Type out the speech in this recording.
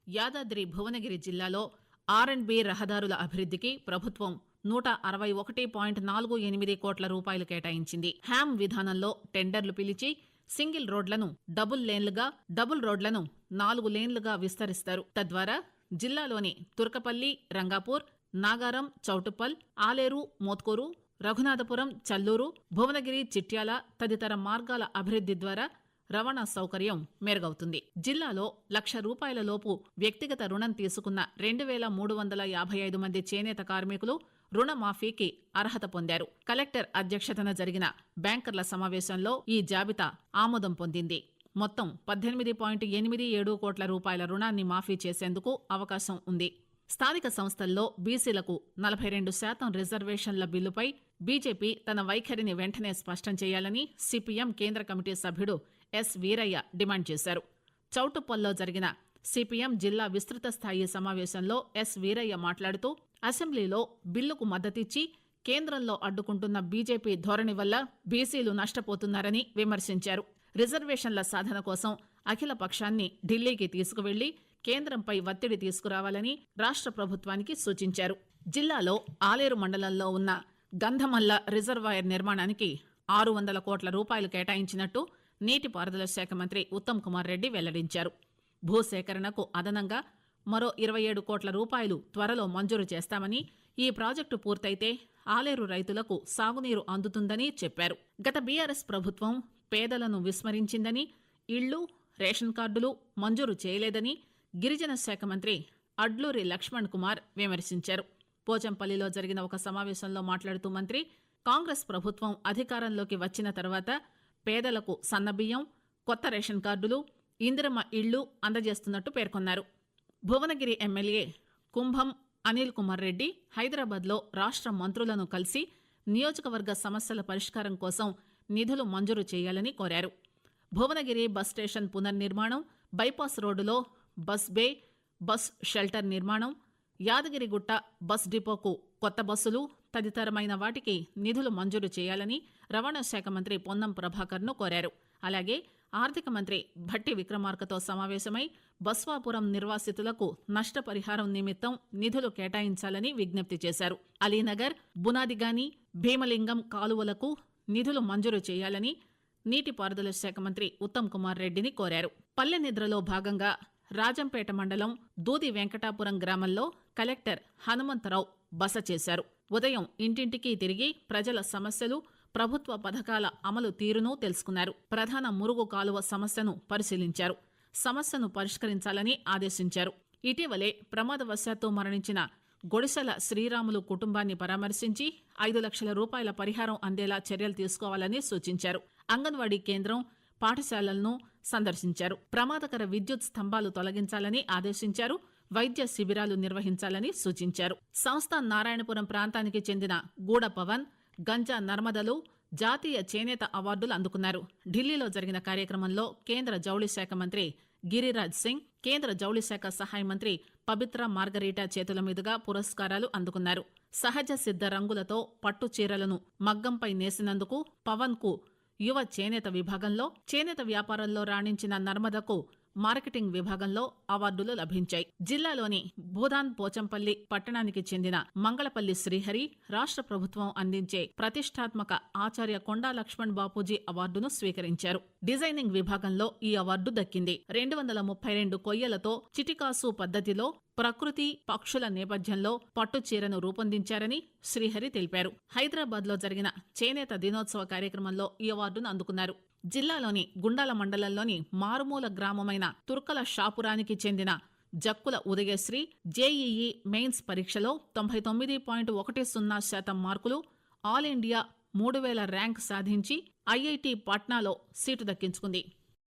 యాదాద్రి భువనగిరి జిల్లాలో R&B రహదారుల అభివృద్దికి ప్రభుత్వం 161.48 కోట్ల రూపాయలు కేటాయించింది. హ్యామ్ విధానంలో టెండర్లు పిలిచి సింగిల్ రోడ్లను డబుల్ లేన్లుగా, డబుల్ రోడ్లను 4 లేన్లుగా విస్తరిస్తారు. తద్వారా జిల్లాలోని తుర్కపల్లి, రంగాపూర్, నాగారం, చౌటుప్పల్, ఆలేరు, మోత్కూరు, రఘునాథపురం, చల్లూరు, భువనగిరి, చిట్యాల తదితర మార్గాల అభివృద్ది ద్వారా రవాణా సౌకర్యం మెరుగవుతుంది. జిల్లాలో ₹1,00,000 లోపు వ్యక్తిగత రుణం తీసుకున్న 2,355 మంది చేనేత కార్మికులు రుణమాఫీకి అర్హత పొందారు. కలెక్టర్ అధ్యక్షతన జరిగిన బ్యాంకర్ల సమావేశంలో ఈ జాబితా ఆమోదం పొందింది. మొత్తం 18.87 కోట్ల రూపాయల రుణాన్ని మాఫీ చేసేందుకు అవకాశం ఉంది. స్థానిక సంస్థల్లో బీసీలకు 42% రిజర్వేషన్ల బిల్లుపై బీజేపీ తన వైఖరిని వెంటనే స్పష్టం చేయాలని సిపిఎం కేంద్ర కమిటీ సభ్యుడు ఎస్ వీరయ్య డిమాండ్ చేశారు. చౌటుప్పల్లో జరిగిన సిపిఎం జిల్లా విస్తృత స్థాయి సమావేశంలో ఎస్ వీరయ్య మాట్లాడుతూ అసెంబ్లీలో బిల్లుకు మద్దతిచ్చి కేంద్రంలో అడ్డుకుంటున్న బీజేపీ ధోరణి వల్ల బీసీలు నష్టపోతున్నారని విమర్శించారు. రిజర్వేషన్ల సాధన కోసం అఖిల పక్షాన్ని ఢిల్లీకి తీసుకువెళ్లి కేంద్రంపై ఒత్తిడి తీసుకురావాలని రాష్ట్ర ప్రభుత్వానికి సూచించారు. జిల్లాలో ఆలేరు మండలంలో ఉన్న గంధమల్ల రిజర్వాయర్ నిర్మాణానికి 600 కోట్ల రూపాయలు కేటాయించినట్టు నీటిపారుదల శాఖ మంత్రి ఉత్తమ్ కుమార్ రెడ్డి వెల్లడించారు. భూసేకరణకు అదనంగా మరో 27 కోట్ల రూపాయలు త్వరలో మంజూరు చేస్తామని, ఈ ప్రాజెక్టు పూర్తయితే ఆలేరు రైతులకు సాగునీరు అందుతుందని చెప్పారు. గత బీఆర్ఎస్ ప్రభుత్వం పేదలను విస్మరించిందని, ఇళ్లు, రేషన్ కార్డులు మంజూరు చేయలేదని గిరిజన శాఖ మంత్రి అడ్లూరి లక్ష్మణ్ కుమార్ విమర్శించారు. పోచంపల్లిలో జరిగిన ఒక సమావేశంలో మాట్లాడుతూ మంత్రి, కాంగ్రెస్ ప్రభుత్వం అధికారంలోకి వచ్చిన తర్వాత పేదలకు సన్నబియ్యం, కొత్త రేషన్ కార్డులు, ఇందిరమ్మ ఇళ్లు అందజేస్తున్నట్టు పేర్కొన్నారు. భువనగిరి ఎమ్మెల్యే కుంభం అనిల్ కుమార్ రెడ్డి హైదరాబాద్లో రాష్ట్ర మంత్రులను కలిసి నియోజకవర్గ సమస్యల పరిష్కారం కోసం నిధులు మంజూరు చేయాలని కోరారు. భువనగిరి బస్ స్టేషన్ పునర్నిర్మాణం, బైపాస్ రోడ్డులో బస్ బే, బస్ షెల్టర్ నిర్మాణం, యాదగిరిగుట్ట బస్ డిపోకు కొత్త బస్సులు తదితరమైన వాటికి నిధులు మంజూరు చేయాలని రవాణా శాఖ మంత్రి పొన్నం ప్రభాకర్ను కోరారు. అలాగే ఆర్థిక మంత్రి భట్టి విక్రమార్కతో సమావేశమై బస్వాపురం నిర్వాసితులకు నష్టపరిహారం నిమిత్తం నిధులు కేటాయించాలని విజ్ఞప్తి చేశారు. అలీనగర్, బునాదిగాని, భీమలింగం కాలువలకు నిధులు మంజూరు చేయాలని నీటిపారుదల శాఖ మంత్రి ఉత్తమ్ కుమార్ రెడ్డిని కోరారు. పల్లె నిద్రలో భాగంగా రాజంపేట మండలం దూది వెంకటాపురం గ్రామంలో కలెక్టర్ హనుమంతరావు బస చేశారు. ఉదయం ఇంటింటికి తిరిగి ప్రజల సమస్యలు, ప్రభుత్వ పథకాల అమలు తీరును తెలుసుకున్నారు. ప్రధాన మురుగు కాలువ సమస్యను పరిశీలించారు. సమస్యను పరిష్కరించాలని ఆదేశించారు. ఇటీవలే ప్రమాదవశాత్తు మరణించిన గొడిసెల శ్రీరాములు కుటుంబాన్ని పరామర్శించి 5 లక్షల రూపాయల పరిహారం అందేలా చర్యలు తీసుకోవాలని సూచించారు. అంగన్వాడీ కేంద్రం, పాఠశాలలను సందర్శించారు. ప్రమాదకర విద్యుత్ స్తంభాలు తొలగించాలని ఆదేశించారు. వైద్య శిబిరాలు నిర్వహించాలని సూచించారు. సంస్థ నారాయణపురం ప్రాంతానికి చెందిన గూడ పవన్, గంజా నర్మదలు జాతీయ చేనేత అవార్డులు అందుకున్నారు. ఢిల్లీలో జరిగిన కార్యక్రమంలో కేంద్ర జౌళి శాఖ మంత్రి గిరిరాజ్ సింగ్, కేంద్ర జౌళి శాఖ సహాయ మంత్రి పబిత్ర మార్గరీటా చేతుల మీదుగా పురస్కారాలు అందుకున్నారు. సహజ సిద్ధ రంగులతో పట్టు చీరలను మగ్గంపై నేసినందుకు పవన్ కు యువ చేనేత విభాగంలో, చేనేత వ్యాపారంలో రాణించిన నర్మదకు మార్కెటింగ్ విభాగంలో అవార్డులు లభించాయి. జిల్లాలోని భూదాన్ పోచంపల్లి పట్టణానికి చెందిన మంగళపల్లి శ్రీహరి రాష్ట్ర ప్రభుత్వం అందించే ప్రతిష్టాత్మక ఆచార్య కొండా లక్ష్మణ్ బాపూజీ అవార్డును స్వీకరించారు. డిజైనింగ్ విభాగంలో ఈ అవార్డు దక్కింది. 232 కొయ్యలతో చిటికాసు పద్ధతిలో ప్రకృతి, పక్షుల నేపథ్యంలో పట్టు చీరను రూపొందించారని శ్రీహరి తెలిపారు. హైదరాబాద్ లో జరిగిన చేనేత దినోత్సవ కార్యక్రమంలో ఈ అవార్డును అందుకున్నారు. జిల్లాలోని గుండాల మండలంలోని మారుమూల గ్రామమైన తుర్కల షాపురానికి చెందిన జక్కుల ఉదయశ్రీ జేఈఈ మెయిన్స్ పరీక్షలో 99.10% మార్కులు, ఆల్ ఇండియా 3000 ర్యాంక్ సాధించి ఐఐటి పాట్నాలో సీటు దక్కించుకుంది.